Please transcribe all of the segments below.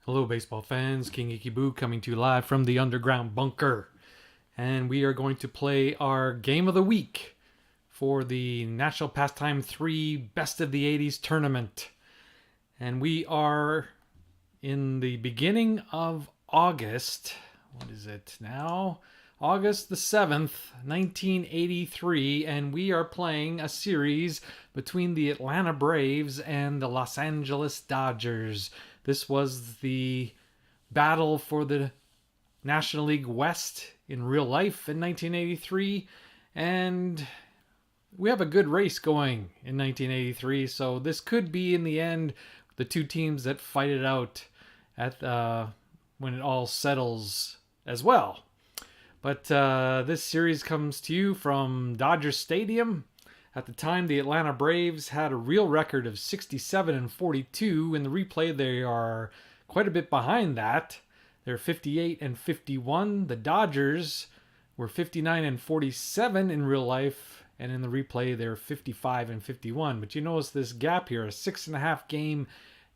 Hello, baseball fans. King Ikiboo coming to you live from the underground bunker. And we are going to play our game of the week for the National Pastime 3 Best of the 80s tournament. And we are in the beginning of August. What is it now? August the 7th, 1983. And we are playing a series between the Atlanta Braves and the Los Angeles Dodgers. This was the battle for the National League West in real life in 1983. And we have a good race going in 1983. So this could be, in the end, the two teams that fight it out at when it all settles as well. But this series comes to you from Dodger Stadium. At the time, the Atlanta Braves had a real record of 67-42. In the replay, they are quite a bit behind that. They're 58-51. The Dodgers were 59-47 in real life, and in the replay, they're 55-51. But you notice this gap here, a 6.5 game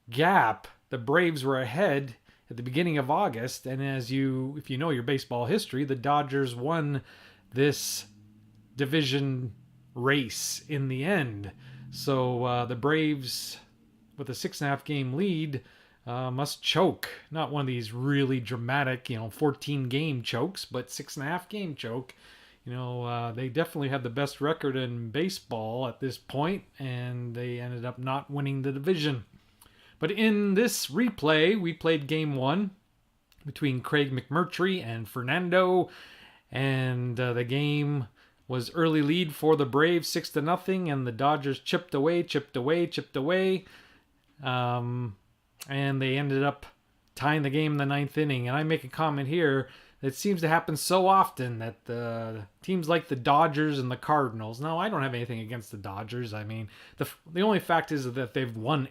gap. The Braves were ahead at the beginning of August, and if you know your baseball history, the Dodgers won this division race in the end. So the Braves, with a 6.5 game lead, must choke. Not one of these really dramatic, 14 game chokes, but 6.5 game choke. They definitely had the best record in baseball at this point, and they ended up not winning the division. But in this replay, we played game one between Craig McMurtry and Fernando, and the game was early lead for the Braves, 6-0, and the Dodgers chipped away, and they ended up tying the game in the ninth inning. And I make a comment here that seems to happen so often that the teams like the Dodgers and the Cardinals. Now, I don't have anything against the Dodgers. I mean, the only fact is that they've won,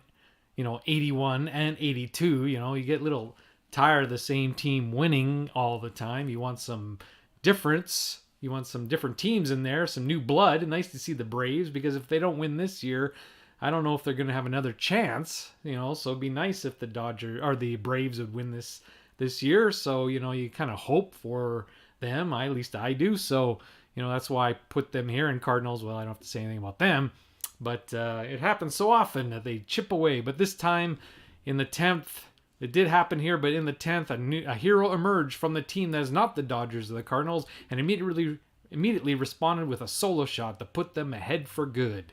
81 and 82. You get a little tired of the same team winning all the time. You want some difference. You want some different teams in there, some new blood. Nice to see the Braves, because if they don't win this year, I don't know if they're going to have another chance. So it'd be nice if the Dodgers or the Braves would win this year. So you kind of hope for them. At least I do. So that's why I put them here. In Cardinals, well, I don't have to say anything about them, but it happens so often that they chip away. But this time, in the 10th. It did happen here, but in the 10th, a hero emerged from the team that is not the Dodgers or the Cardinals, and immediately responded with a solo shot to put them ahead for good.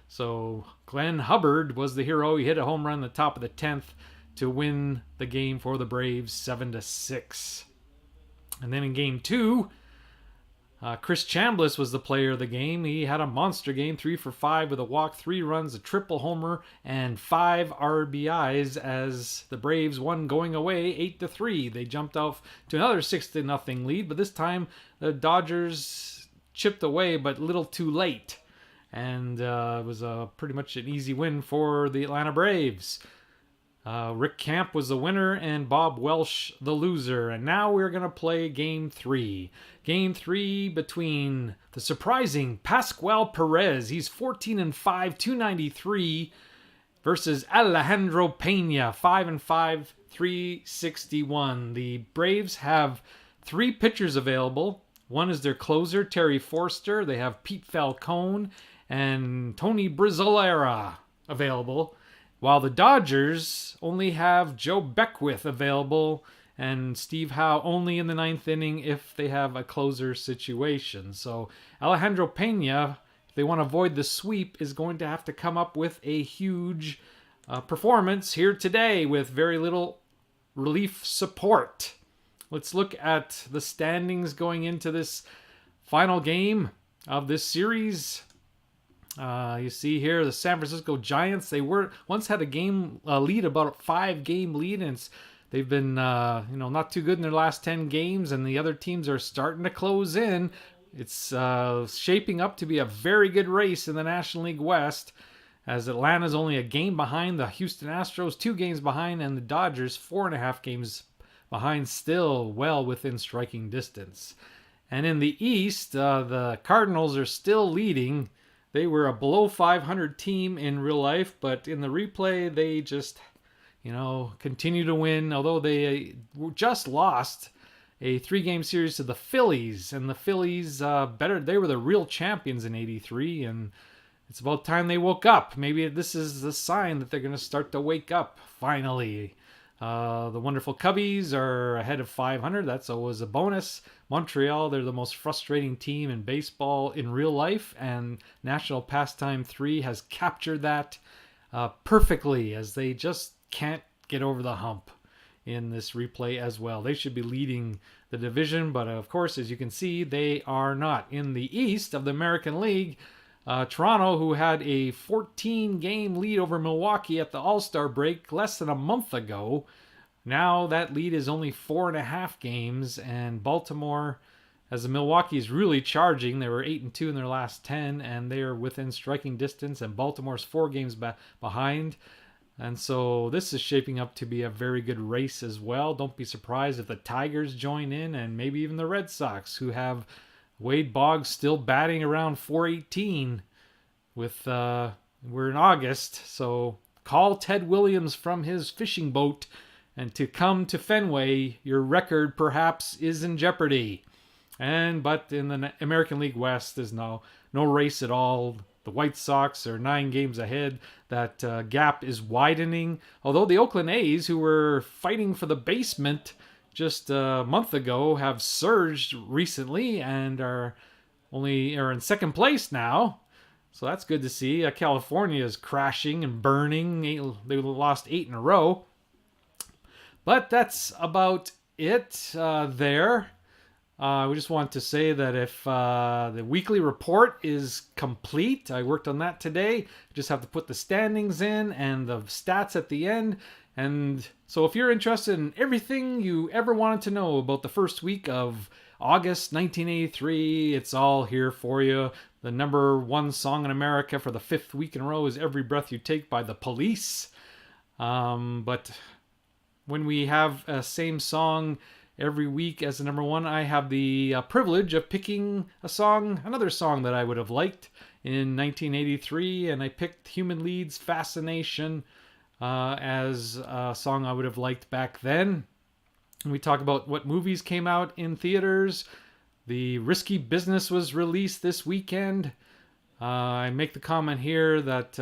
So Glenn Hubbard was the hero. He hit a home run in the top of the 10th to win the game for the Braves 7-6. And then in game two, Chris Chambliss was the player of the game. He had a monster game, 3 for 5 with a walk, 3 runs, a triple homer, and 5 RBIs as the Braves won going away 8-3. They jumped off to another 6-0 lead, but this time the Dodgers chipped away, but a little too late. And it was pretty much an easy win for the Atlanta Braves. Rick Camp was the winner and Bob Welsh the loser. And now we're going to play Game 3. Game 3 between the surprising Pascual Perez. He's 14-5, 293, versus Alejandro Pena, 5-5, 361. The Braves have 3 pitchers available. One is their closer, Terry Forster. They have Pete Falcone and Tony Brizzolera available, while the Dodgers only have Joe Beckwith available and Steve Howe only in the 9th inning if they have a closer situation. So Alejandro Pena, if they want to avoid the sweep, is going to have to come up with a huge performance here today with very little relief support. Let's look at the standings going into this final game of this series. You see here the San Francisco Giants. They once had a game lead, about a 5-game lead, and they've been not too good in their last 10 games, and the other teams are starting to close in. It's shaping up to be a very good race in the National League West, as Atlanta's only a game behind the Houston Astros, 2 games behind, and the Dodgers 4.5 games behind, still well within striking distance. And in the East, the Cardinals are still leading. They were a below 500 team in real life, but in the replay, they just continue to win, although they just lost a 3-game series to the Phillies. And the Phillies, they were the real champions in 83, and it's about time they woke up. Maybe this is the sign that they're going to start to wake up, finally. The wonderful Cubbies are ahead of 500. That's always a bonus. Montreal, they're the most frustrating team in baseball in real life, and National Pastime 3 has captured that perfectly, as they just can't get over the hump in this replay as well. They should be leading the division, but of course, as you can see, they are not. In the East of the American League, Toronto, who had a 14-game lead over Milwaukee at the All-Star break less than a month ago, now that lead is only 4.5 games, and Baltimore, as the Milwaukee is really charging, they were 8-2 in their last 10, and they are within striking distance, and Baltimore's 4 games behind. And so this is shaping up to be a very good race as well. Don't be surprised if the Tigers join in, and maybe even the Red Sox, who have Wade Boggs still batting around .418 with we're in August. So call Ted Williams from his fishing boat and to come to Fenway. Your record perhaps is in jeopardy. But in the American League West, there's no race at all. The White Sox are 9 games ahead. That gap is widening. Although the Oakland A's, who were fighting for the basement just a month ago, have surged recently and are in second place now. So that's good to see. California is crashing and burning. They lost 8 in a row. But that's about it there. We just want to say that if the weekly report is complete, I worked on that today. Just have to put the standings in and the stats at the end. And so if you're interested in everything you ever wanted to know about the first week of August 1983, it's all here for you. The number 1 song in America for the 5th week in a row is Every Breath You Take by The Police. But when we have a same song every week as the number 1, I have the privilege of picking another song that I would have liked in 1983, and I picked Human Lead's Fascination as a song I would have liked back then. And we talk about what movies came out in theaters. The Risky Business was released this weekend. I make the comment here that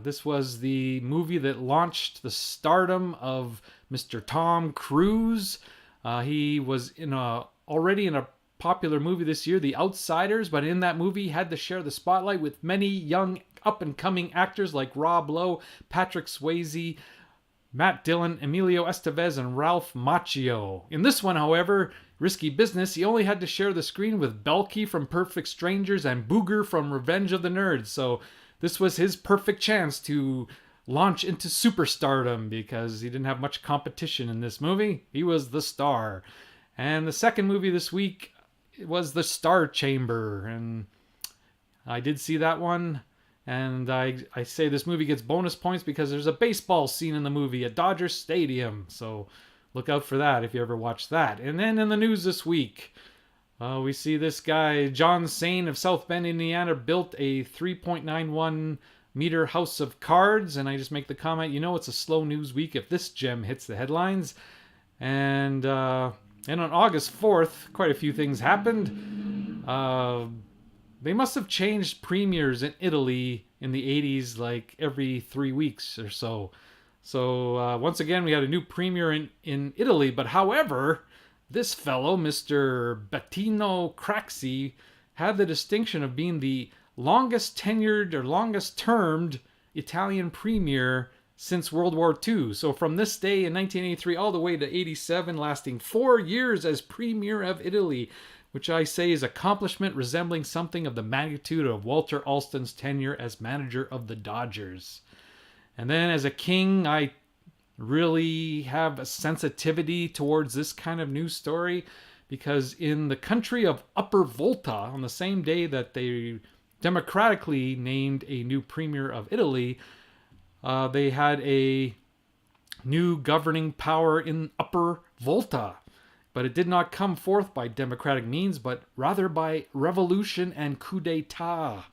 this was the movie that launched the stardom of Mr. Tom Cruise. He was already in a popular movie this year, The Outsiders, but in that movie he had to share the spotlight with many young up-and-coming actors like Rob Lowe, Patrick Swayze, Matt Dillon, Emilio Estevez, and Ralph Macchio. In this one, however, Risky Business, he only had to share the screen with Belky from Perfect Strangers and Booger from Revenge of the Nerds. So this was his perfect chance to launch into superstardom because he didn't have much competition in this movie. He was the star. And the second movie this week was The Star Chamber, and I did see that one. And I say this movie gets bonus points because there's a baseball scene in the movie at Dodger Stadium. So look out for that if you ever watch that. And then in the news this week, we see this guy, John Sain of South Bend, Indiana, built a 3.91 meter house of cards. And I just make the comment, it's a slow news week if this gem hits the headlines. And on August 4th, quite a few things happened. They must have changed premiers in Italy in the 80s like every 3 weeks or so. So once again, we had a new premier in Italy. But however, this fellow, Mr. Bettino Craxi, had the distinction of being the longest tenured or longest termed Italian premier since World War II. So from this day in 1983 all the way to 87, lasting 4 years as premier of Italy, which I say is accomplishment resembling something of the magnitude of Walter Alston's tenure as manager of the Dodgers. And then as a king, I really have a sensitivity towards this kind of news story because in the country of Upper Volta, on the same day that they democratically named a new premier of Italy, they had a new governing power in Upper Volta. But it did not come forth by democratic means, but rather by revolution and coup d'etat.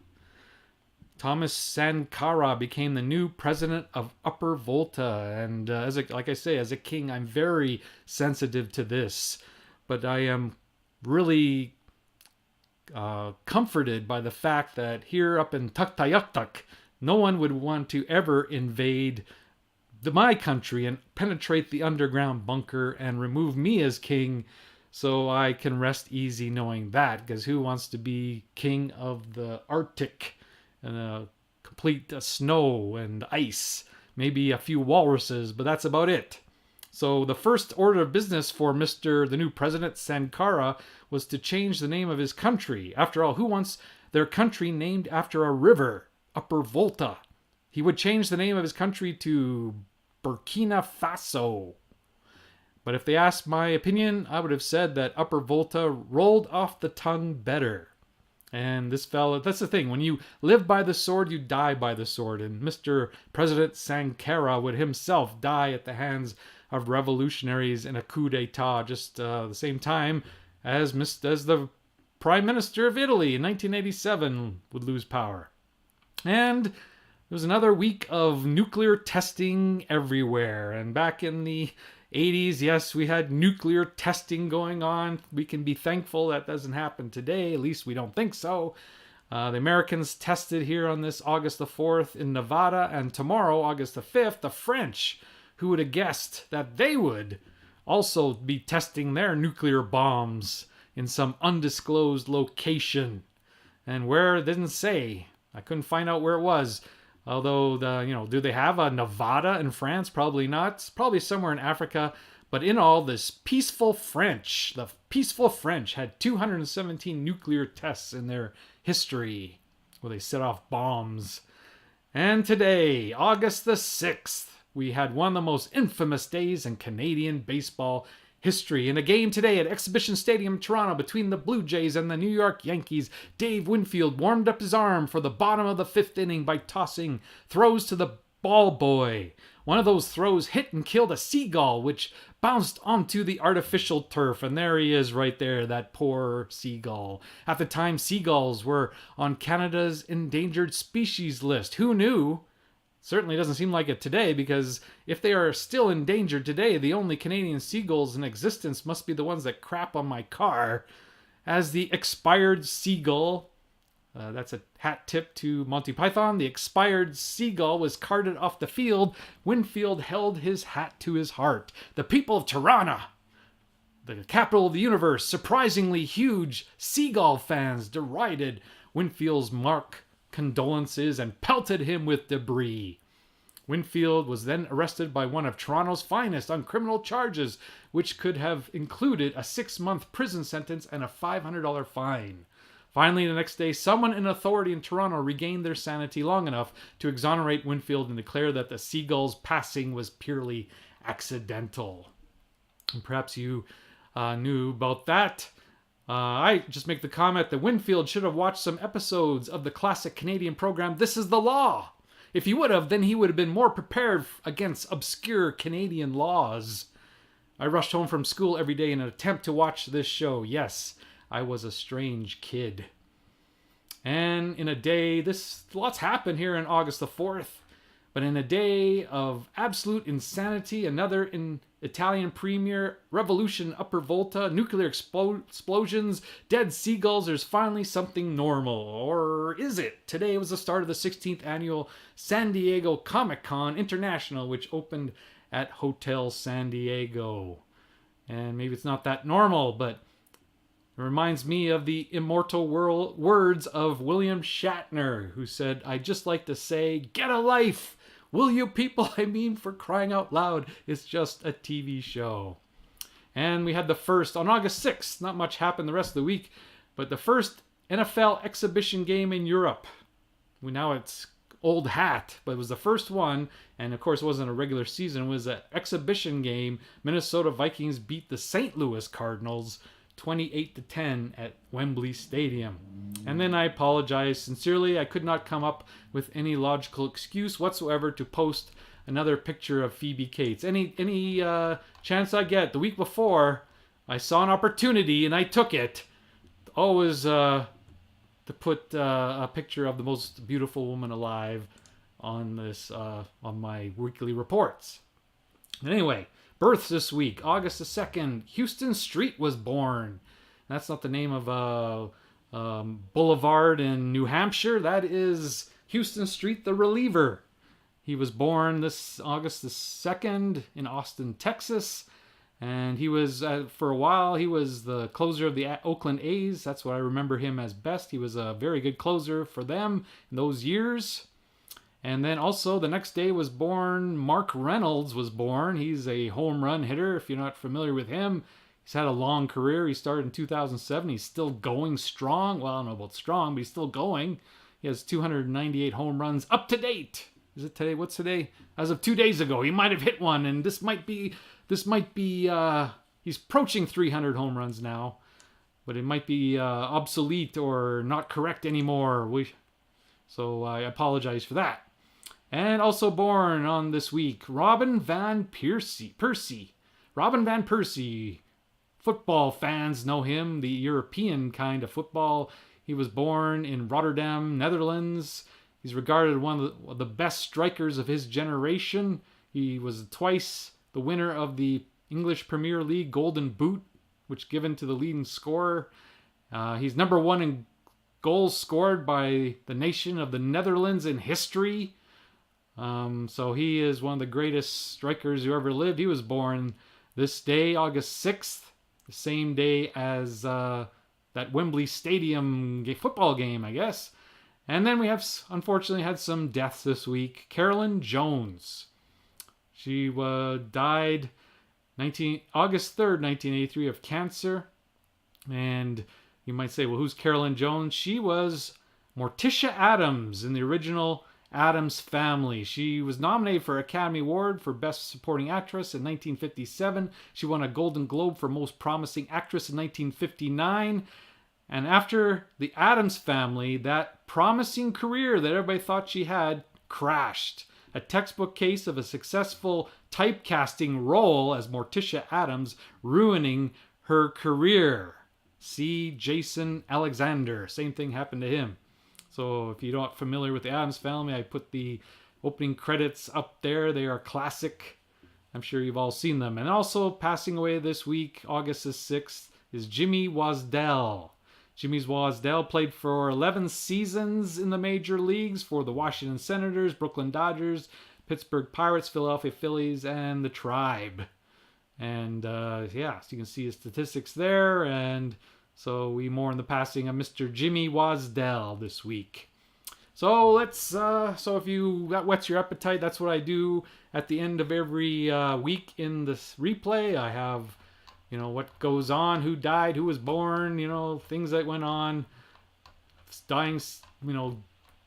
Thomas Sankara became the new president of Upper Volta. And like I say, as a king, I'm very sensitive to this. But I am really comforted by the fact that here up in Tuktoyaktuk, no one would want to ever invade my country and penetrate the underground bunker and remove me as king, so I can rest easy knowing that, because who wants to be king of the Arctic and complete snow and ice, maybe a few walruses, but that's about it. So the first order of business for the new president Sankara was to change the name of his country. After all, who wants their country named after a river, Upper Volta? He would change the name of his country to Burkina Faso. But if they asked my opinion, I would have said that Upper Volta rolled off the tongue better. And this fella, that's the thing. When you live by the sword, you die by the sword. And Mr. President Sankara would himself die at the hands of revolutionaries in a coup d'etat just the same time as the Prime Minister of Italy in 1987 would lose power. And there was another week of nuclear testing everywhere. And back in the 80s, yes, we had nuclear testing going on. We can be thankful that doesn't happen today. At least we don't think so. The Americans tested here on this August the 4th in Nevada. And tomorrow, August the 5th, the French, who would have guessed that they would also be testing their nuclear bombs in some undisclosed location. And where, it didn't say. I couldn't find out where it was. Although, do they have a Nevada in France? Probably not. It's probably somewhere in Africa. But in all, the peaceful French had 217 nuclear tests in their history where they set off bombs. And today, August the 6th, we had one of the most infamous days in Canadian baseball history. In a game today at Exhibition Stadium, Toronto, between the Blue Jays and the New York Yankees, Dave Winfield warmed up his arm for the bottom of the 5th inning by tossing throws to the ball boy. One of those throws hit and killed a seagull, which bounced onto the artificial turf. And there he is right there, that poor seagull. At the time, seagulls were on Canada's endangered species list. Who knew? Certainly doesn't seem like it today, because if they are still endangered today, the only Canadian seagulls in existence must be the ones that crap on my car. As the expired seagull, that's a hat tip to Monty Python, the expired seagull was carted off the field, Winfield held his hat to his heart. The people of Toronto, the capital of the universe, surprisingly huge seagull fans derided Winfield's mock condolences and pelted him with debris. Winfield was then arrested by one of Toronto's finest on criminal charges, which could have included a 6-month prison sentence and a $500 fine. Finally, the next day, someone in authority in Toronto regained their sanity long enough to exonerate Winfield and declare that the seagull's passing was purely accidental. And perhaps you knew about that. I just make the comment that Winfield should have watched some episodes of the classic Canadian program This Is the Law. If he would have, then he would have been more prepared against obscure Canadian laws. I rushed home from school every day in an attempt to watch this show. Yes, I was a strange kid. And in a day, lots happened here on August the 4th. But in a day of absolute insanity, another Italian premier, revolution, Upper Volta, nuclear explosions, dead seagulls, there's finally something normal. Or is it? Today was the start of the 16th annual San Diego Comic-Con International, which opened at Hotel San Diego. And maybe it's not that normal, but it reminds me of the immortal words of William Shatner, who said, "I'd just like to say, get a life! Will you people? I mean, for crying out loud, it's just a TV show." And we had the first, on August 6th, not much happened the rest of the week, but the first NFL exhibition game in Europe. Now it's old hat, but it was the first one, and of course it wasn't a regular season, it was an exhibition game. Minnesota Vikings beat the St. Louis Cardinals 28-10 at Wembley Stadium. And then I apologize sincerely. I could not come up with any logical excuse whatsoever to post another picture of Phoebe Cates. Any chance I get. The week before, I saw an opportunity and I took it. Always to put a picture of the most beautiful woman alive on this on my weekly reports. Anyway, births this week. August the 2nd, Houston Street was born. That's not the name of a boulevard in New Hampshire. That is Houston Street, the reliever. He was born this August the 2nd in Austin, Texas. And he was, for a while, he was the closer of the Oakland A's. That's what I remember him as best. He was a very good closer for them in those years. And then also the next day was born, Mark Reynolds was born. He's a home run hitter, if you're not familiar with him. He's had a long career. He started in 2007. He's still going strong. Well, I don't know about strong, but he's still going. He has 298 home runs up to date. Is it today? What's today? As of 2 days ago, he might have hit one, and this might be, he's approaching 300 home runs now, but it might be obsolete or not correct anymore. So I apologize for that. And also born on this week, Robin Van Persie. Robin Van Persie. Football fans know him, the European kind of football. He was born in Rotterdam, Netherlands. He's regarded one of the best strikers of his generation. He was twice the winner of the English Premier League Golden Boot, which given to the leading scorer. He's number one in goals scored by the nation of the Netherlands in history. So he is one of the greatest strikers who ever lived. He was born this day, August 6th, the same day as that Wembley Stadium football game, I guess. And then we have, unfortunately, had some deaths this week. Carolyn Jones. She died August 3rd, 1983 of cancer. And you might say, well, who's Carolyn Jones? She was Morticia Addams in the original Addams Family. She was nominated for Academy Award for Best Supporting Actress in 1957. She won a Golden Globe for Most Promising Actress in 1959. And after the Addams Family, that promising career that everybody thought she had crashed. A textbook case of a successful typecasting role as Morticia Addams ruining her career. See Jason Alexander. Same thing happened to him. So if you're not familiar with the Addams Family, I put the opening credits up there. They are classic. I'm sure you've all seen them. And also passing away this week, August the 6th, is Jimmy Wasdell. Jimmy Wasdell played for 11 seasons in the major leagues for the Washington Senators, Brooklyn Dodgers, Pittsburgh Pirates, Philadelphia Phillies, and the Tribe. And so you can see his statistics there. And so we mourn the passing of Mr. Jimmy Wasdell this week. So let's. So if that whets your appetite, that's what I do at the end of every week in this replay. I have, what goes on, who died, who was born, things that went on, dying,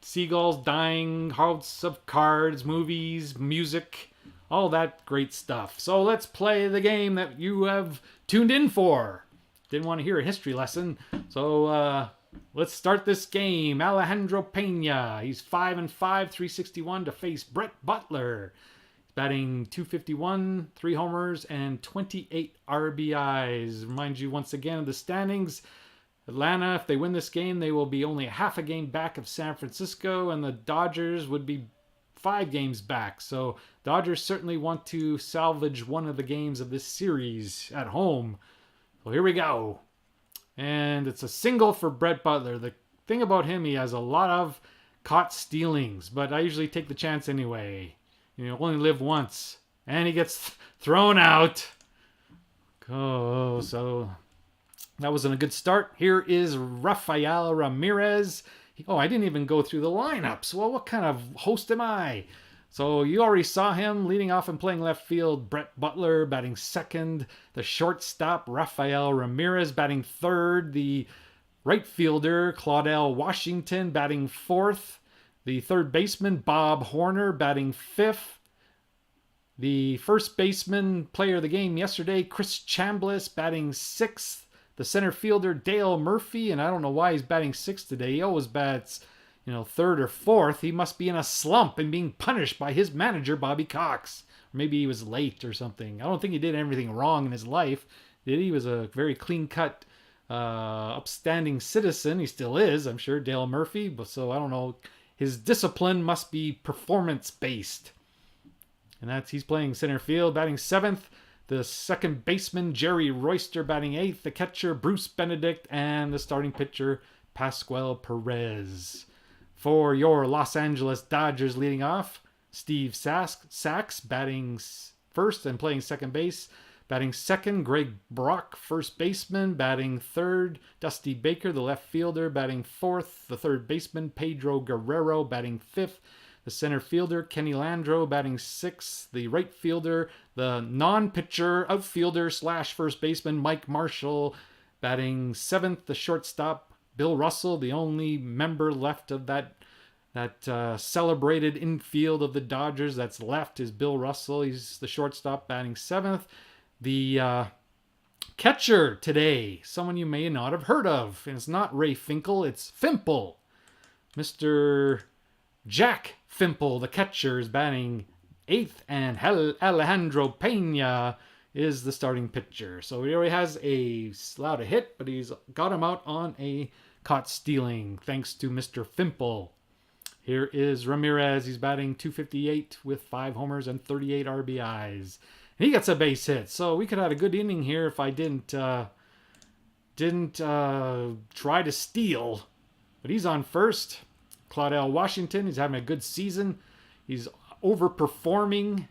seagulls dying, house of cards, movies, music, all that great stuff. So let's play the game that you have tuned in for. Didn't want to hear a history lesson, so let's start this game. Alejandro Pena, he's 5-5, 361 to face Brett Butler. He's batting .251, 3 homers, and 28 RBIs. Remind you once again of the standings. Atlanta, if they win this game, they will be only half a game back of San Francisco, and the Dodgers would be 5 games back. So Dodgers certainly want to salvage one of the games of this series at home. So here we go. And it's a single for Brett Butler. The thing about him, he has a lot of caught stealings, but I usually take the chance anyway. Only live once. And he gets thrown out. Oh, so that wasn't a good start. Here is Rafael Ramirez. I didn't even go through the lineups. Well, what kind of host am I? So you already saw him leading off and playing left field. Brett Butler batting second. The shortstop, Rafael Ramirez, batting third. The right fielder, Claudel Washington, batting fourth. The third baseman, Bob Horner, batting fifth. The first baseman, player of the game yesterday, Chris Chambliss, batting sixth. The center fielder, Dale Murphy, and I don't know why he's batting sixth today. He always bats third or fourth. He must be in a slump and being punished by his manager, Bobby Cox. Or maybe he was late or something. I don't think he did everything wrong in his life. He was a very clean-cut upstanding citizen. He still is, I'm sure, Dale Murphy. But so I don't know. His discipline must be performance based. And he's playing center field, batting 7th. The second baseman, Jerry Royster, batting 8th. The catcher, Bruce Benedict. And the starting pitcher, Pascual Perez. For your Los Angeles Dodgers leading off, Steve Sachs batting 1st and playing second base. Batting 2nd, Greg Brock, first baseman. Batting 3rd, Dusty Baker, the left fielder. Batting 4th, the third baseman, Pedro Guerrero. Batting 5th, the center fielder, Kenny Landreau. Batting 6th, the right fielder, the non-pitcher, outfielder / first baseman, Mike Marshall. Batting 7th, the shortstop, Bill Russell, the only member left of that celebrated infield of the Dodgers that's left is Bill Russell. He's the shortstop, batting 7th. The catcher today, someone you may not have heard of, and it's not Ray Finkel, it's Fimple. Mr. Jack Fimple, the catcher, is batting 8th, and Alejandro Pena is the starting pitcher. So he already has allowed a hit, but he's got him out on a caught stealing, thanks to Mr. Fimple. Here is Ramirez. He's batting .258 with 5 homers and 38 RBIs. And he gets a base hit. So we could have had a good inning here if I didn't try to steal. But he's on first. Claudel Washington, he's having a good season. He's overperforming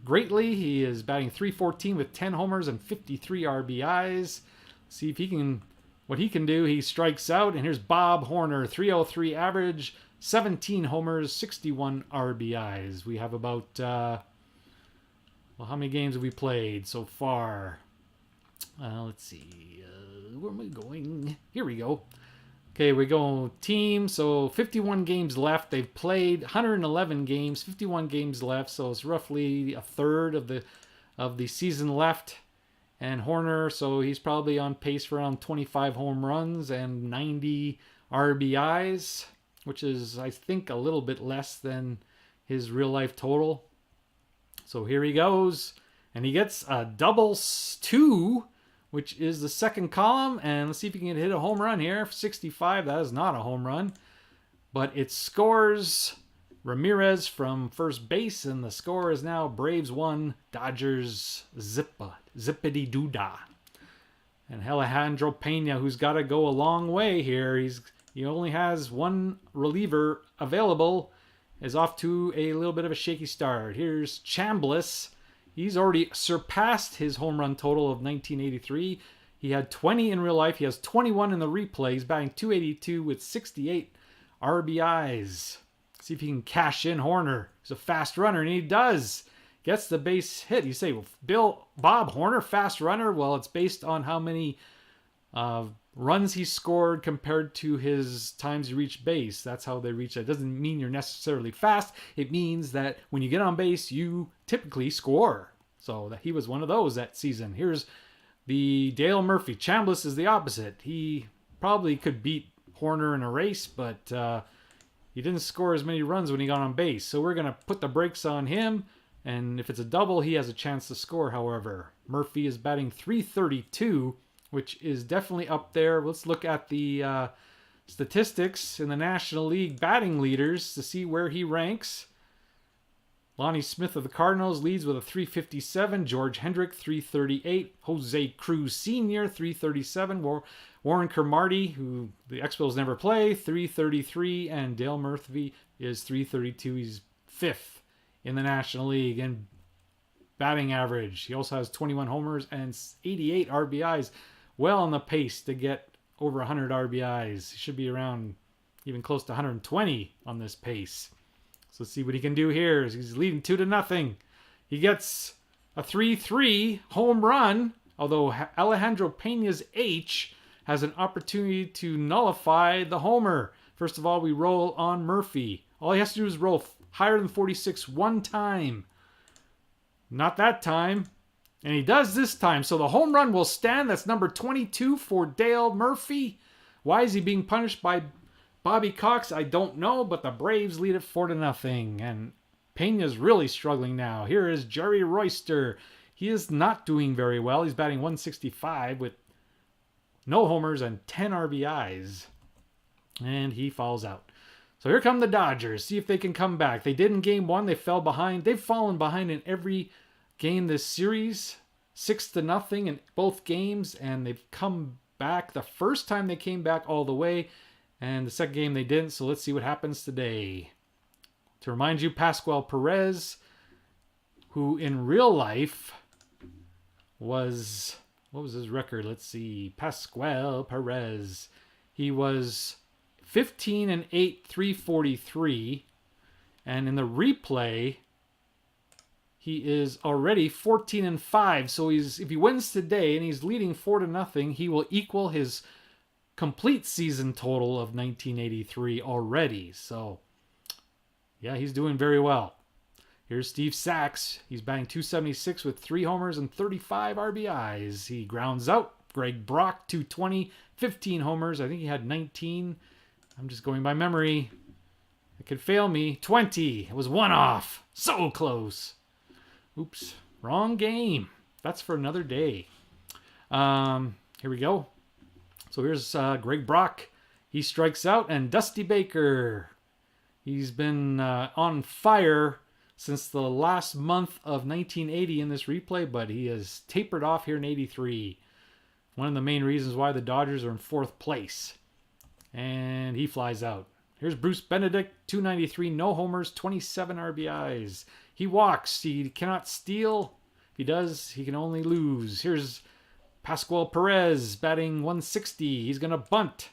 greatly. He is batting .314 with 10 homers and 53 RBIs. See if he can, what he can do. He strikes out. And here's Bob Horner, .303 average, 17 homers, 61 RBIs. We have about, how many games have we played so far? Let's see. Where am I going? Here we go. Okay, we go team. So 51 games left. They've played 111 games, 51 games left. So it's roughly a third of the season left. And Horner, so he's probably on pace for around 25 home runs and 90 RBIs, which is, I think, a little bit less than his real life total. So here he goes. And he gets a double-2, which is the second column. And let's see if he can hit a home run here. 65, that is not a home run. But it scores Ramirez from first base. And the score is now Braves 1, Dodgers zippity-doo-dah. And Alejandro Pena, who's got to go a long way here. He only has one reliever available, is off to a little bit of a shaky start. Here's Chambliss. He's already surpassed his home run total of 1983. He had 20 in real life. He has 21 in the replay. He's batting .282 with 68 RBIs. See if he can cash in Horner. He's a fast runner, and he does. Gets the base hit. You say, well, Bob Horner, fast runner? Well, it's based on how many runs he scored compared to his times he reached base. That's how they reach that. It doesn't mean you're necessarily fast. It means that when you get on base, you typically score. So he was one of those that season. Here's the Dale Murphy. Chambliss is the opposite. He probably could beat Horner in a race, but he didn't score as many runs when he got on base. So we're going to put the brakes on him. And if it's a double, he has a chance to score, however. Murphy is batting .332, which is definitely up there. Let's look at the statistics in the National League batting leaders to see where he ranks. Lonnie Smith of the Cardinals leads with a .357. George Hendrick, .338. Jose Cruz Sr., .337. Warren Cromartie, who the Expos never play, .333. And Dale Murphy is .332. He's 5th in the National League in batting average. He also has 21 homers and 88 RBIs. Well on the pace to get over 100 RBIs. He should be around even close to 120 on this pace. So let's see what he can do here. He's leading 2-0. He gets a 3-3 home run, although Alejandro Pena's H has an opportunity to nullify the homer. First of all, we roll on Murphy. All he has to do is roll higher than 46 one time. Not that time. And he does this time. So the home run will stand. That's number 22 for Dale Murphy. Why is he being punished by Bobby Cox? I don't know. But the Braves lead it 4-0. And Pena's really struggling now. Here is Jerry Royster. He is not doing very well. He's batting .165 with no homers, and 10 RBIs. And he falls out. So here come the Dodgers. See if they can come back. They did in game 1. They fell behind. They've fallen behind in every game this series. 6-0 in both games. And they've come back. The first time they came back all the way. And the second game they didn't. So let's see what happens today. To remind you, Pascual Perez, who in real life was... What was his record? Let's see. Pascual Perez. He was 15-8, 343. And in the replay, he is already 14-5. So if he wins today and he's leading 4-0, he will equal his complete season total of 1983 already. So, yeah, he's doing very well. Here's Steve Sachs. He's batting .276 with 3 homers and 35 RBIs. He grounds out. Greg Brock, .220, 15 homers. I think he had 19. I'm just going by memory. It could fail me. 20. It was 1 off. So close. Oops. Wrong game. That's for another day. Here we go. So here's Greg Brock. He strikes out. And Dusty Baker. He's been on fire since the last month of 1980 in this replay, but he has tapered off here in 83. One of the main reasons why the Dodgers are in 4th place. And he flies out. Here's Bruce Benedict, .293, no homers, 27 RBIs. He walks. He cannot steal. If he does, he can only lose. Here's Pascual Perez batting .160. He's going to bunt.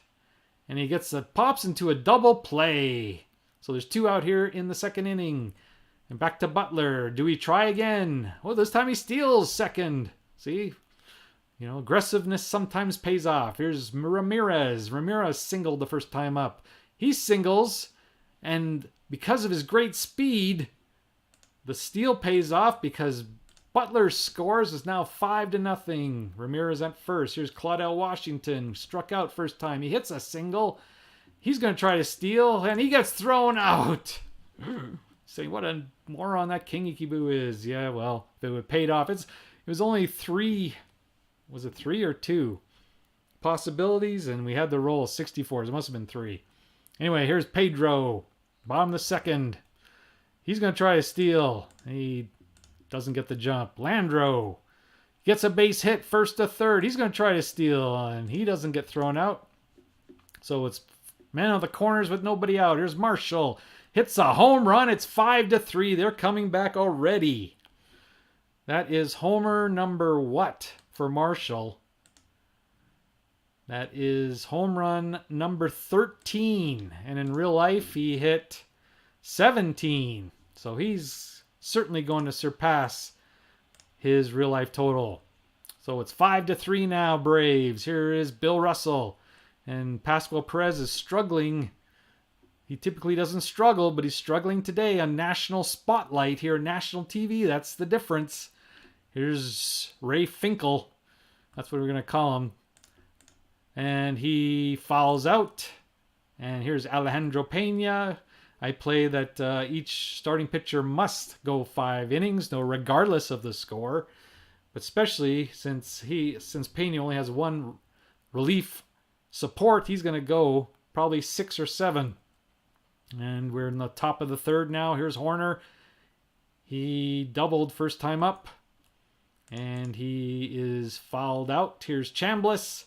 And he pops into a double play. So there's 2 out here in the second inning. And back to Butler. Do we try again? Well, this time he steals second. See? Aggressiveness sometimes pays off. Here's Ramirez. Ramirez singled the first time up. He singles, and because of his great speed, the steal pays off because Butler scores. Is now 5-0. Ramirez at first. Here's Claudel Washington. Struck out first time. He hits a single. He's going to try to steal, and he gets thrown out. Saying what a moron that King Ikibu is. Yeah, well, if it would paid off. It was only 3. Was it 3 or 2 possibilities? And we had the roll 64. It must have been 3. Anyway, here's Pedro. Bottom of the second. He's going to try to steal. He doesn't get the jump. Landro gets a base hit first to third. He's going to try to steal, and he doesn't get thrown out. So it's man on the corners with nobody out. Here's Marshall. Hits a home run. It's 5-3. They're coming back already. That is homer number what for Marshall? That is home run number 13. And in real life, he hit 17. So he's certainly going to surpass his real life total. So it's 5-3 now, Braves. Here is Bill Russell. And Pascual Perez is struggling. He typically doesn't struggle, but he's struggling today on national spotlight here, national TV. That's the difference. Here's Ray Finkel. That's what we're going to call him. And he fouls out. And here's Alejandro Pena. I play that each starting pitcher must go 5 innings, no, regardless of the score. But especially since Pena only has 1 relief support, he's going to go probably 6 or 7. And we're in the top of the third now. Here's Horner. He doubled first time up. And he is fouled out. Here's Chambliss.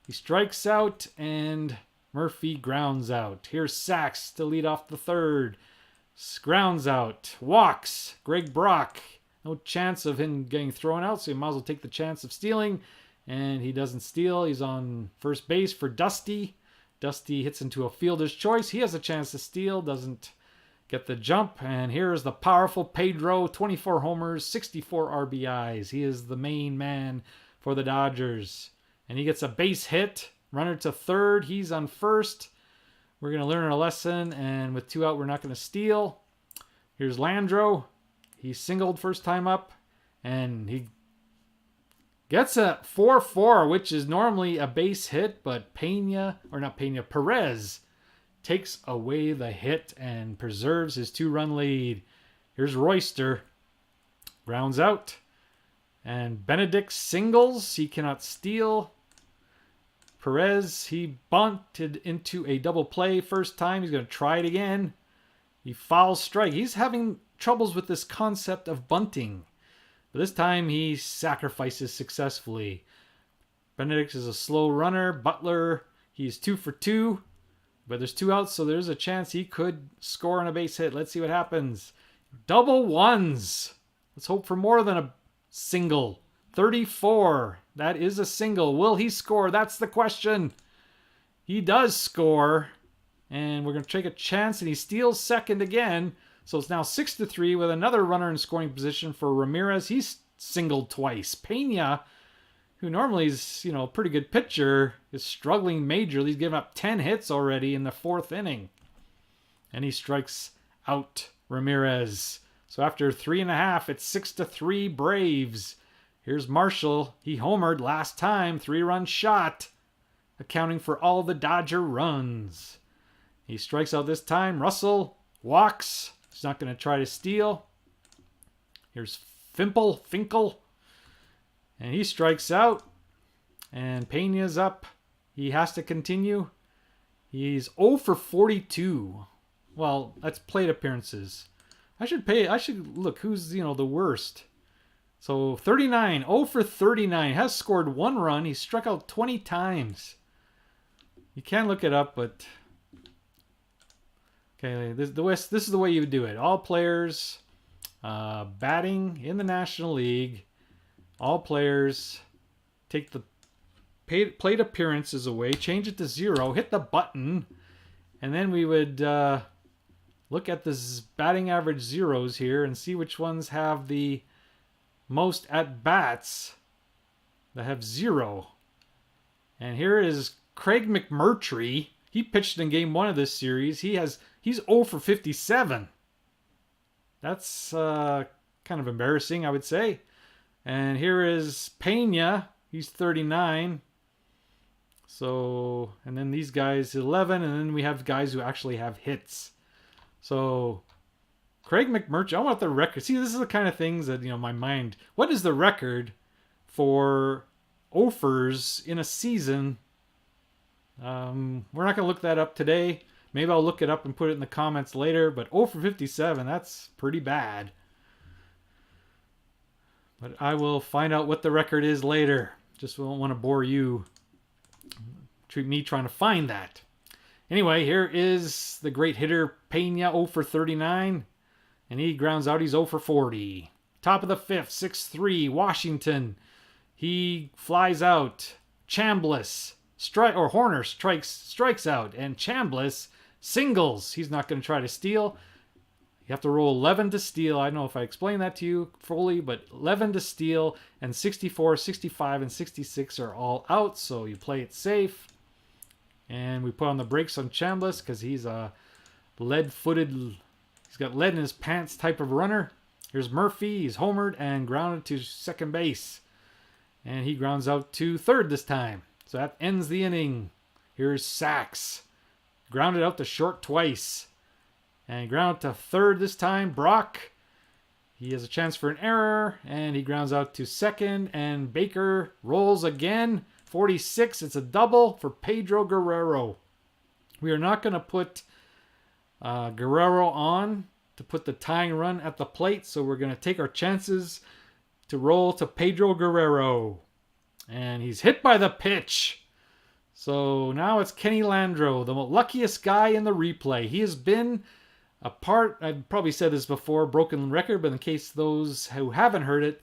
He strikes out. And Murphy grounds out. Here's Sachs to lead off the third. Grounds out. Walks. Greg Brock. No chance of him getting thrown out. So he might as well take the chance of stealing. And he doesn't steal. He's on first base for Dusty. Dusty hits into a fielder's choice. He has a chance to steal. Doesn't get the jump. And here is the powerful Pedro. 24 homers, 64 RBIs. He is the main man for the Dodgers. And he gets a base hit. Runner to third. He's on first. We're going to learn our lesson. And with 2 out, we're not going to steal. Here's Landro. He singled first time up. And he gets a 4-4, which is normally a base hit, but Perez takes away the hit and preserves his 2-run lead. Here's Royster. Grounds out. And Benedict singles. He cannot steal. Perez, he bunted into a double play first time. He's going to try it again. He fouls strike. He's having troubles with this concept of bunting. But this time he sacrifices successfully. Benedict is a slow runner. Butler, he's 2 for 2. But there's 2 outs, so there's a chance he could score on a base hit. Let's see what happens. Double ones. Let's hope for more than a single. 34. That is a single. Will he score? That's the question. He does score. And we're going to take a chance, and he steals second again. So it's now 6-3 with another runner in scoring position for Ramirez. He's singled twice. Pena, who normally is, a pretty good pitcher, is struggling majorly. He's given up 10 hits already in the 4th inning. And he strikes out Ramirez. So after 3.5, it's 6-3 Braves. Here's Marshall. He homered last time. 3-run shot, accounting for all the Dodger runs. He strikes out this time. Russell walks. He's not going to try to steal. Here's Finkel. And he strikes out. And Pena's up. He has to continue. He's 0 for 42. Well, that's plate appearances. I should look who's, the worst. So 39, 0 for 39. Has scored 1 run. He struck out 20 times. You can look it up, but okay, this is the way you would do it. All players batting in the National League. All players take the plate appearances away, change it to 0, hit the button, and then we would look at the batting average zeros here and see which ones have the most at-bats that have 0. And here is Craig McMurtry. He pitched in game 1 of this series. He's 0 for 57. That's kind of embarrassing, I would say. And here is Pena. He's 39. So, and then these guys 11, and then we have guys who actually have hits. So, Craig McMurtry, I want the record. See, this is the kind of things that, my mind. What is the record for offers in a season? We're not going to look that up today. Maybe I'll look it up and put it in the comments later. But 0 for 57, that's pretty bad. But I will find out what the record is later. Just don't want to bore you. Treat me trying to find that. Anyway, here is the great hitter Pena, 0 for 39. And he grounds out. He's 0 for 40. Top of the 5th, 6-3, Washington. He flies out. Chambliss. Horner strikes out, and Chambliss singles. He's not going to try to steal. You have to roll 11 to steal. I don't know if I explained that to you fully, but 11 to steal, and 64, 65, and 66 are all out, so you play it safe. And we put on the brakes on Chambliss because he's a lead-footed, he's got lead in his pants type of runner. Here's Murphy. He's homered and grounded to second base. And he grounds out to third this time. So that ends the inning. Here's Sachs. Grounded out to short twice. And grounded to third this time. Brock. He has a chance for an error. And he grounds out to second. And Baker rolls again. 46. It's a double for Pedro Guerrero. We are not going to put Guerrero on to put the tying run at the plate. So we're going to take our chances to roll to Pedro Guerrero. And he's hit by the pitch. So now it's Kenny Landreau, the luckiest guy in the replay. He has been a part, I've probably said this before, broken record, but in case those who haven't heard it,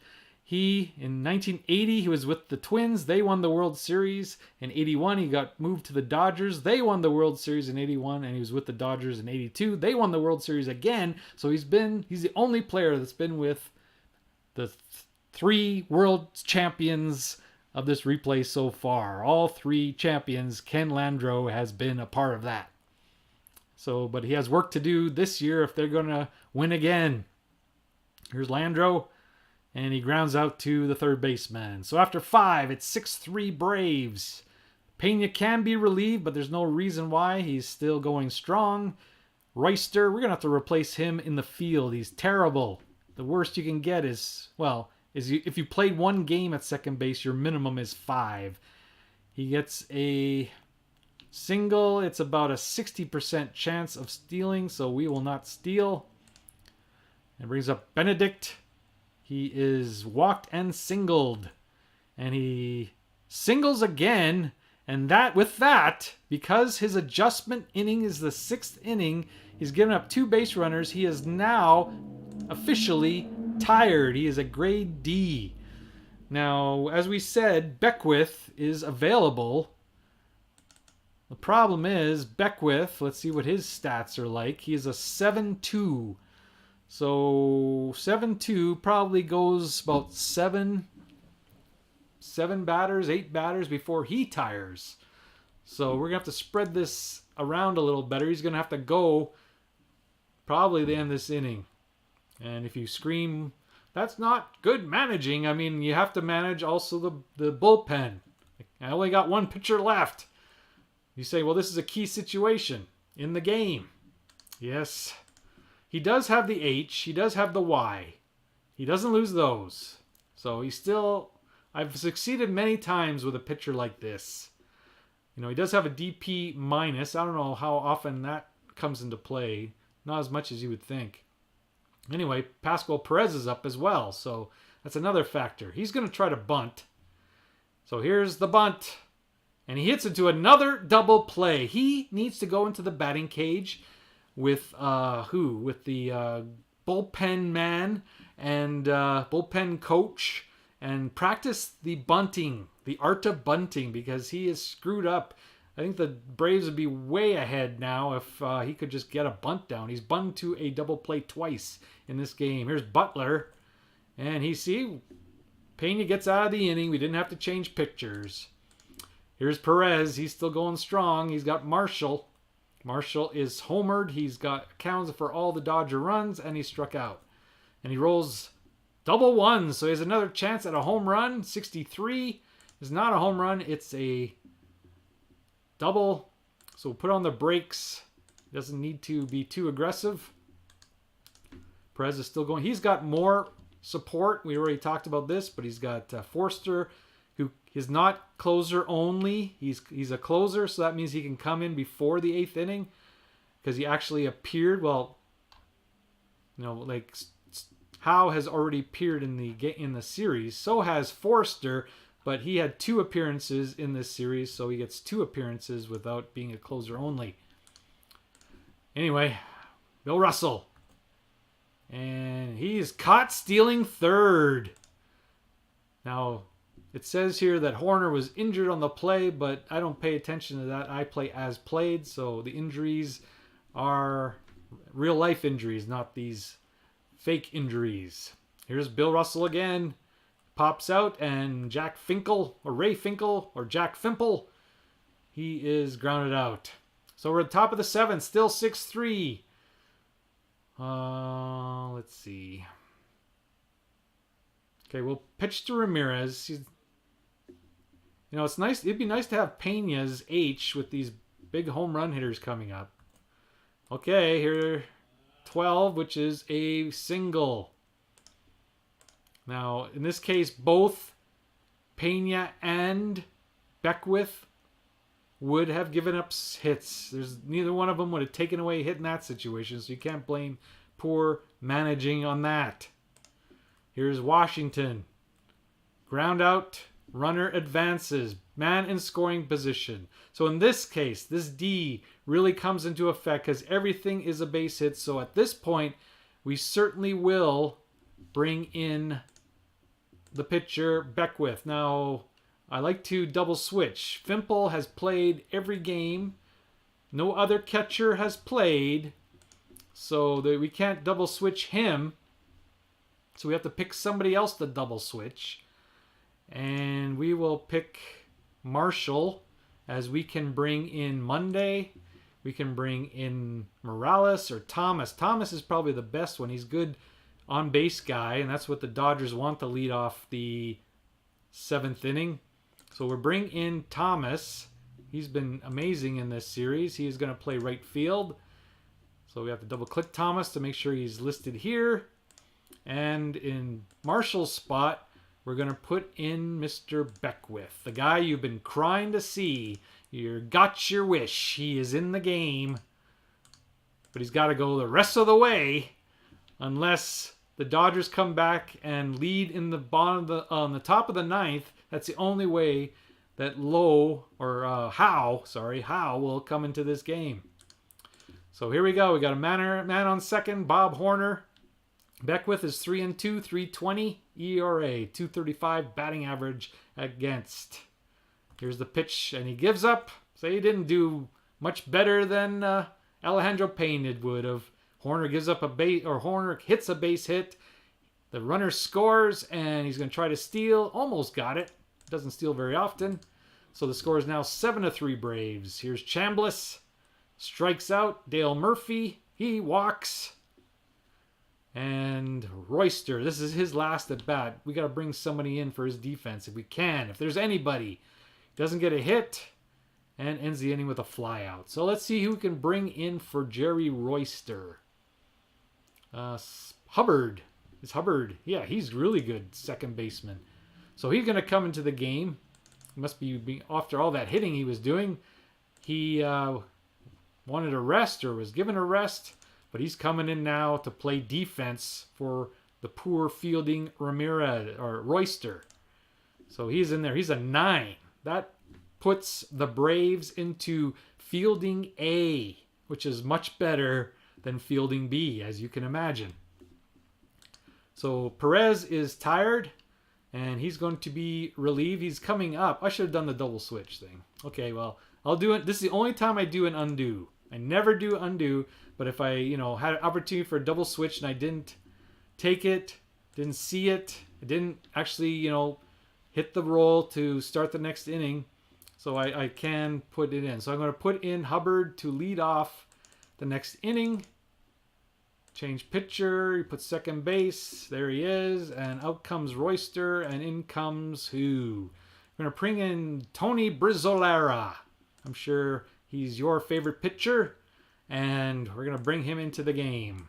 in 1980, he was with the Twins. They won the World Series. In 81, he got moved to the Dodgers. They won the World Series in 81, and he was with the Dodgers in 82. They won the World Series again. So he's the only player that's been with the 3 world champions of this replay so far. All 3 champions, Ken Landreau has been a part of that. So, but he has work to do this year if they're going to win again. Here's Landreau, and he grounds out to the third baseman. So after 5, it's 6-3 Braves. Pena can be relieved, but there's no reason why. He's still going strong. Royster, we're going to have to replace him in the field. He's terrible. The worst you can get is if you played 1 game at second base, your minimum is 5. He gets a single. It's about a 60% chance of stealing, so we will not steal. And brings up Benedict. He is walked and singled. And he singles again. And with that, because his adjustment inning is the 6th inning, he's given up 2 base runners. He is now officially tired. He is a grade D. Now, as we said, Beckwith is available. The problem is, Beckwith, let's see what his stats are like. He is a 7-2. So 7-2 probably goes about 8 batters before he tires. So we're going to have to spread this around a little better. He's going to have to go probably the end of this inning. And if you scream, that's not good managing. I mean, you have to manage also the bullpen. I only got 1 pitcher left. You say, well, this is a key situation in the game. Yes. He does have the H. He does have the Y. He doesn't lose those. So he's still... I've succeeded many times with a pitcher like this. You know, he does have a DP minus. I don't know how often that comes into play. Not as much as you would think. Anyway, Pascual Perez is up as well. So that's another factor. He's going to try to bunt. So here's the bunt. And he hits into another double play. He needs to go into the batting cage with who? With the bullpen man and bullpen coach and practice the bunting, the art of bunting, because he is screwed up. I think the Braves would be way ahead now if he could just get a bunt down. He's bunted to a double play twice in this game. Here's Butler. And Pena gets out of the inning. We didn't have to change pitchers. Here's Perez. He's still going strong. He's got Marshall. Marshall is homered. He's got accounts for all the Dodger runs, and he struck out. And he rolls double ones, so he has another chance at a home run. 63 is not a home run. It's a double. So we'll put on the brakes. Doesn't need to be too aggressive. Perez is still going. He's got more support. We already talked about this, but he's got Forster, who is not closer only. He's a closer, so that means he can come in before the 8th inning because he actually appeared. Well, you know, like Howe has already appeared in the series. So has Forster, but he had 2 appearances in this series, so he gets 2 appearances without being a closer only. Anyway, Bill Russell. And he's caught stealing third. Now, it says here that Horner was injured on the play, but I don't pay attention to that. I play as played, so the injuries are real life injuries, not these fake injuries. Here's Bill Russell again. Pops out, and Jack Finkel, or Ray Finkel, or Jack Fimple, he is grounded out. So we're at the top of the 7th, still 6-3. Let's see. Okay, we'll pitch to Ramirez. You know, it's nice. It'd be nice to have Pena's H with these big home run hitters coming up. Okay, here 12, which is a single. Now, in this case, both Pena and Beckwith would have given up hits. Neither one of them would have taken away a hit in that situation, so you can't blame poor managing on that. Here's Washington. Ground out, runner advances, man in scoring position. So in this case, this D really comes into effect because everything is a base hit. So at this point, we certainly will bring in the pitcher Beckwith. Now, I like to double switch. Fimple has played every game. No other catcher has played. So we can't double switch him. So we have to pick somebody else to double switch. And we will pick Marshall, as we can bring in Monday. We can bring in Morales or Thomas. Thomas is probably the best one. He's good on base guy, and that's what the Dodgers want to lead off the 7th inning. So we're bringing in Thomas. He's been amazing in this series. He is going to play right field. So we have to double click Thomas to make sure he's listed here. And in Marshall's spot, we're going to put in Mr. Beckwith, the guy you've been crying to see. You got your wish. He is in the game. But he's got to go the rest of the way unless the Dodgers come back and lead in the bottom of on the top of the ninth. That's the only way that Howe will come into this game. So here we go. We got a man on second, Bob Horner. Beckwith is 3-2, 3.20 ERA, 2.35 batting average against. Here's the pitch, and he gives up. So he didn't do much better than Alejandro Payne would have. Horner gives up a base, or Horner hits a base hit. The runner scores, and he's going to try to steal. Almost got it. Doesn't steal very often. So the score is now 7-3 Braves. Here's Chambliss. Strikes out. Dale Murphy. He walks. And Royster. This is his last at bat. We got to bring somebody in for his defense if we can. If there's anybody. Doesn't get a hit. And ends the inning with a fly out. So let's see who we can bring in for Jerry Royster. Hubbard. It's Hubbard. Yeah, he's really good second baseman. So he's going to come into the game. He must be after all that hitting he was doing. He wanted a rest or was given a rest. But he's coming in now to play defense for the poor fielding Ramirez or Royster. So he's in there. He's a 9. That puts the Braves into fielding A, which is much better than fielding B, as you can imagine. So Perez is tired, and he's going to be relieved. He's coming up. I should have done the double switch thing. Okay, well, I'll do it. This is the only time I do an undo. I never do undo, but if I, had an opportunity for a double switch and I didn't take it, didn't see it, I didn't actually, hit the roll to start the next inning, so I can put it in. So I'm going to put in Hubbard to lead off the next inning. Change pitcher. He puts second base. There he is. And out comes Royster. And in comes who? We're going to bring in Tony Brizzolera. I'm sure he's your favorite pitcher. And we're going to bring him into the game.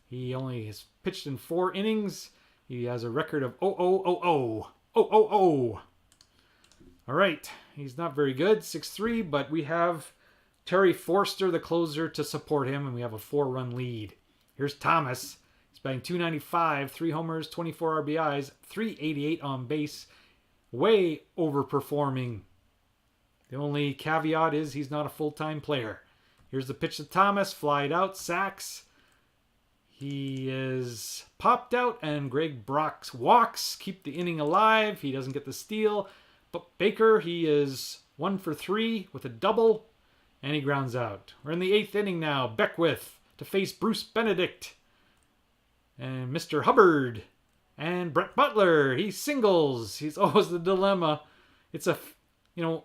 He only has pitched in 4 innings. He has a record of 0-0-0-0. 0-0-0. All right. He's not very good, 6'3", but we have Terry Forster, the closer, to support him, and we have a 4-run lead. Here's Thomas. He's batting .295, 3 homers, 24 RBIs, .388 on base. Way overperforming. The only caveat is he's not a full-time player. Here's the pitch to Thomas, flied out, sacks. He is popped out, and Greg Brock walks, keep the inning alive. He doesn't get the steal. But Baker, he is 1 for 3 with a double, and he grounds out. We're in the 8th inning now. Beckwith to face Bruce Benedict and Mr. Hubbard and Brett Butler. He singles. He's always the dilemma. It's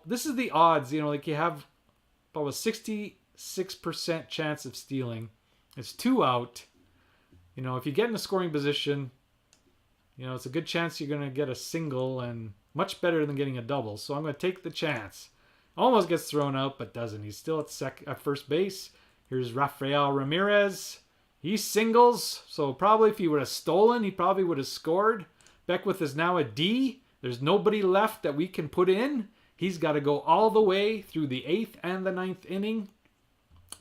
this is the odds. Like you have about a 66% chance of stealing. It's 2 out. If you get in a scoring position, it's a good chance you're going to get a single, and much better than getting a double. So I'm going to take the chance. Almost gets thrown out, but doesn't. He's still at first base. Here's Rafael Ramirez. He singles. So probably if he would have stolen, he probably would have scored. Beckwith is now a D. There's nobody left that we can put in. He's got to go all the way through the 8th and the 9th inning.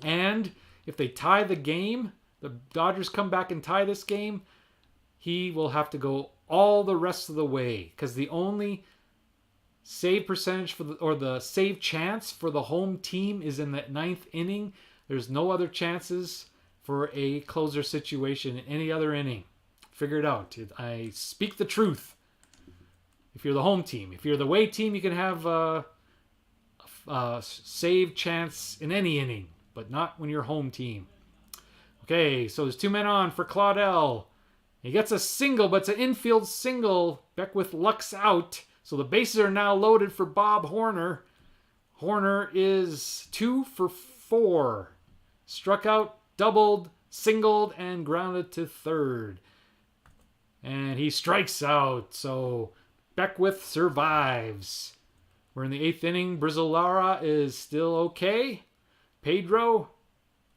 And if they tie the game, the Dodgers come back and tie this game, he will have to go all the rest of the way, because the only save percentage or the save chance for the home team is in that 9th inning. There's no other chances for a closer situation in any other inning. Figure it out. I speak the truth. If you're the home team, if you're the away team, you can have a save chance in any inning, but not when you're home team. Okay, so there's 2 men on for Claudel. He gets a single, but it's an infield single. Beckwith lucks out. So the bases are now loaded for Bob Horner. Horner is 2 for 4. Struck out, doubled, singled, and grounded to third. And he strikes out. So Beckwith survives. We're in the 8th inning. Brizzolera is still okay. Pedro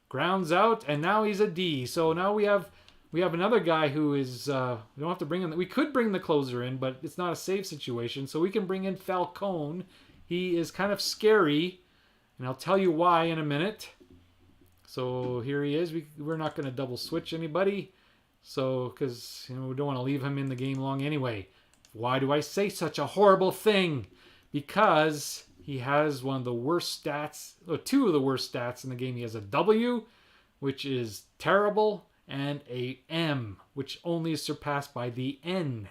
grounds out, and now he's a D. So now we have we have another guy who is, we don't have to bring in, we could bring the closer in, but it's not a save situation. So we can bring in Falcone. He is kind of scary, and I'll tell you why in a minute. So here he is. We're not going to double switch anybody. So, because we don't want to leave him in the game long anyway. Why do I say such a horrible thing? Because he has one of the worst stats, or two of the worst stats in the game. He has a W, which is terrible, and a M, which only is surpassed by the N,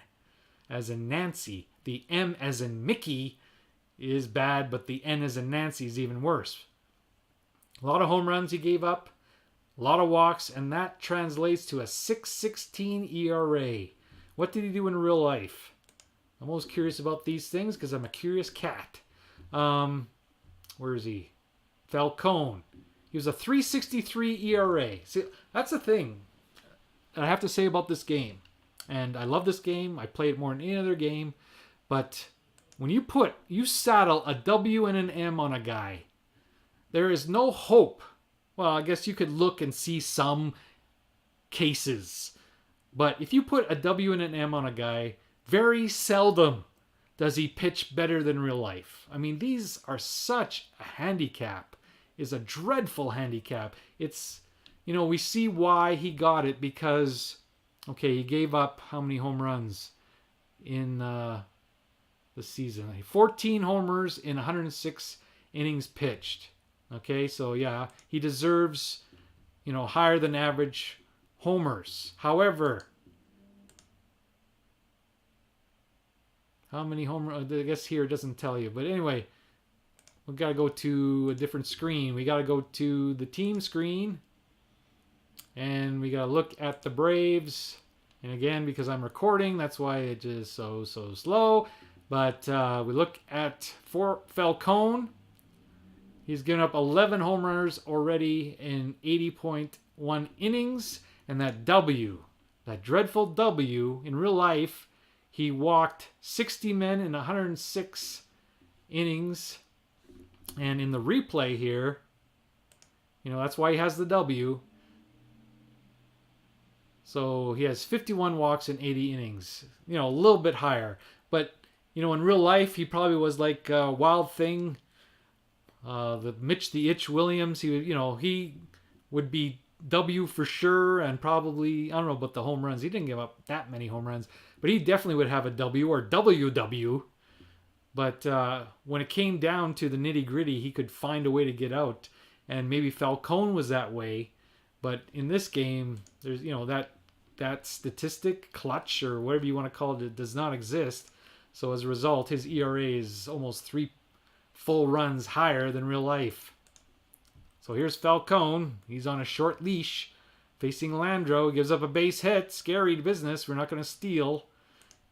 as in Nancy. The M as in Mickey is bad, but the N as in Nancy is even worse. A lot of home runs he gave up, a lot of walks, and that translates to a 6.16 ERA. What did he do in real life? I'm always curious about these things because I'm a curious cat. Where is he? Falcone. He was a 3.63 ERA. See, that's the thing I have to say about this game. And I love this game. I play it more than any other game. But when you saddle a W and an M on a guy, there is no hope. Well, I guess you could look and see some cases. But if you put a W and an M on a guy, very seldom does he pitch better than real life. I mean, these are such a handicap. Is a dreadful handicap. It's, we see why he got it because, okay, he gave up how many home runs in the season? 14 homers in 106 innings pitched. Okay, so yeah, he deserves, higher than average homers. However, how many homers? I guess here it doesn't tell you. But anyway, we've got to go to a different screen. We got to go to the team screen. And we got to look at the Braves. And again, because I'm recording, that's why it is so slow. But we look at Falcone. He's given up 11 home runs already in 80.1 innings. And that W, that dreadful W in real life, he walked 60 men in 106 innings. And in the replay here, that's why he has the W. So he has 51 walks in 80 innings. A little bit higher. But, in real life, he probably was like Wild Thing. The Mitch the Itch Williams. He would be W for sure. And probably, I don't know about the home runs. He didn't give up that many home runs. But he definitely would have a W or WW. But when it came down to the nitty gritty, he could find a way to get out. And maybe Falcone was that way. But in this game, there's, that statistic, clutch, or whatever you want to call it, does not exist. So as a result, his ERA is almost 3 full runs higher than real life. So here's Falcone. He's on a short leash facing Landreau. He gives up a base hit. Scary business. We're not going to steal.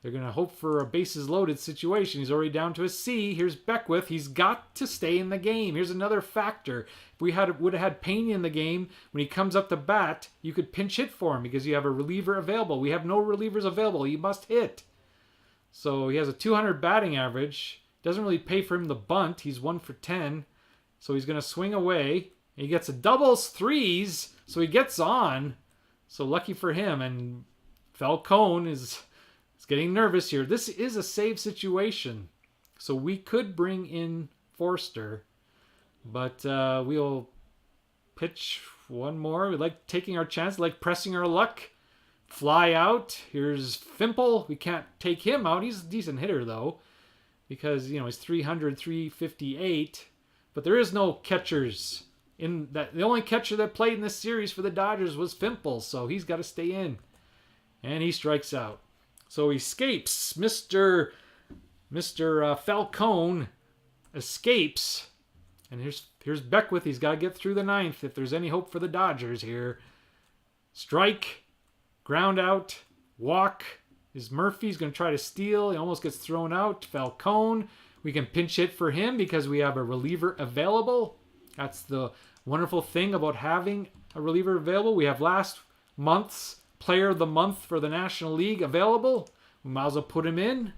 They're going to hope for a bases loaded situation. He's already down to a C. Here's Beckwith. He's got to stay in the game. Here's another factor. If we would have had Pena in the game, when he comes up to bat, you could pinch hit for him because you have a reliever available. We have no relievers available. He must hit. So he has a 200 batting average. Doesn't really pay for him to bunt. He's 1 for 10. So he's going to swing away. He gets a doubles, threes. So he gets on. So lucky for him. And Falcone is getting nervous here. This is a save situation. So we could bring in Forster. But we'll pitch one more. We like taking our chance, like pressing our luck. Fly out. Here's Fimple. We can't take him out. He's a decent hitter, though. Because, he's 300, 358. But there is no catchers. The only catcher that played in this series for the Dodgers was Fimple. So he's got to stay in. And he strikes out. So he escapes. Mr. Falcone escapes. And here's Beckwith. He's got to get through the ninth if there's any hope for the Dodgers here. Strike. Ground out. Walk. Is Murphy's going to try to steal. He almost gets thrown out. Falcone. We can pinch hit for him because we have a reliever available. That's the wonderful thing about having a reliever available. We have last month's Player of the Month for the National League available. We might as well put him in.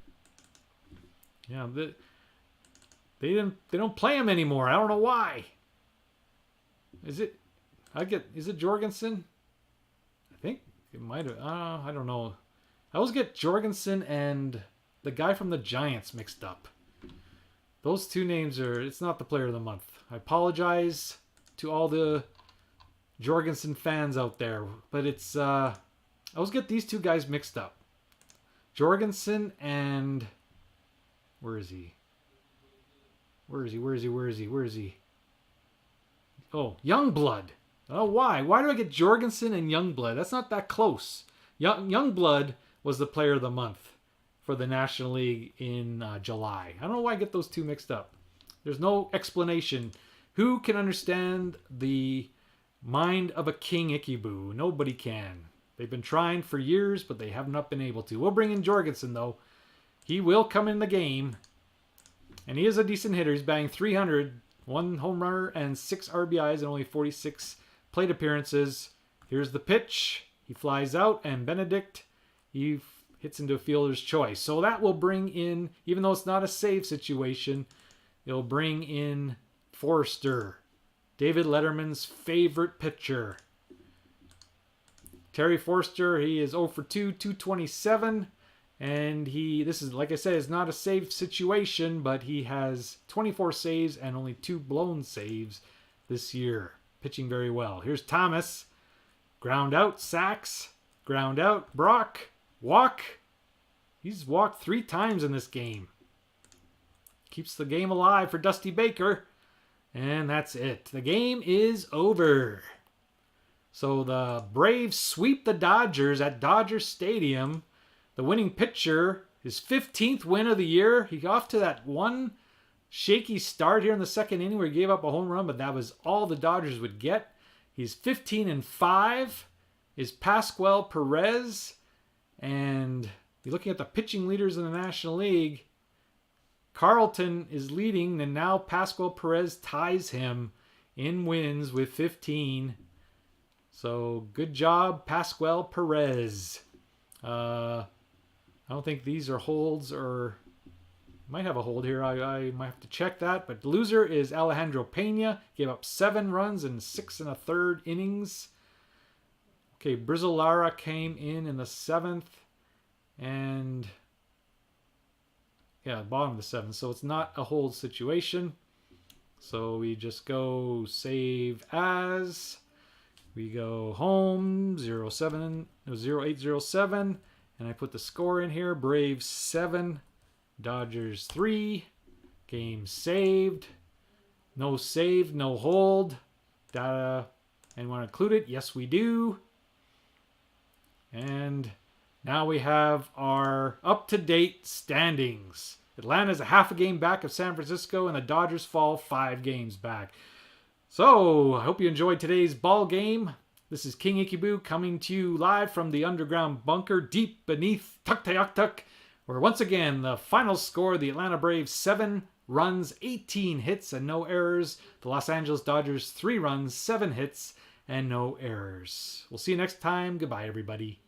Yeah, they don't play him anymore. I don't know why. Is it Jorgensen? I think It might have. I don't know. I always get Jorgensen and the guy from the Giants mixed up. Those two names are. It's not the player of the month. I apologize to all the Jorgensen fans out there, but it's. I always get these two guys mixed up. Jorgensen and. Where is he? Where is he? Oh, Youngblood. Oh, why? Why do I get Jorgensen and Youngblood? That's not that close. Youngblood was the player of the month for the National League in July. I don't know why I get those two mixed up. There's no explanation. Who can understand the mind of a King Ikeboo? Nobody can. They've been trying for years, but they have not been able to. We'll bring in Jorgensen, though. He will come in the game. And he is a decent hitter. He's batting .300, 1 home runner, and 6 RBIs, and only 46 plate appearances. Here's the pitch. He flies out, and Benedict, he hits into a fielder's choice. So that will bring in, even though it's not a save situation, it'll bring in Forster, David Letterman's favorite pitcher. Terry Forster, he is 0 for 2, 227. And this is, like I said, is not a save situation, but he has 24 saves and only 2 blown saves this year. Pitching very well. Here's Thomas. Ground out, Sachs. Ground out, Brock. Walk. He's walked 3 times in this game. Keeps the game alive for Dusty Baker. And that's it. The game is over. So the Braves sweep the Dodgers at Dodger Stadium. The winning pitcher, his 15th win of the year. He got off to that one shaky start here in the second inning where he gave up a home run, but that was all the Dodgers would get. He's 15-5. Is Pascual Perez. And you're looking at the pitching leaders in the National League. Carlton is leading, and now Pascual Perez ties him in wins with 15. So good job, Pascual Perez. I don't think these are holds, or might have a hold here. I might have to check that. But the loser is Alejandro Pena. Gave up 7 runs in 6 1/3 innings. Okay, Brizolara came in the 7th. And yeah, bottom of the 7th. So it's not a hold situation. So we just go save as. We go home 0807. And I put the score in here. Braves 7, Dodgers 3. Game saved. No save, no hold. Data. And want to include it? Yes, we do. And now we have our up-to-date standings. Atlanta's a half a game back of San Francisco, and the Dodgers fall 5 games back. So, I hope you enjoyed today's ball game. This is King Ikeboo coming to you live from the underground bunker deep beneath Tuktoyaktuk, where once again the final score, the Atlanta Braves 7 runs, 18 hits and no errors. The Los Angeles Dodgers 3 runs, 7 hits and no errors. We'll see you next time. Goodbye, everybody.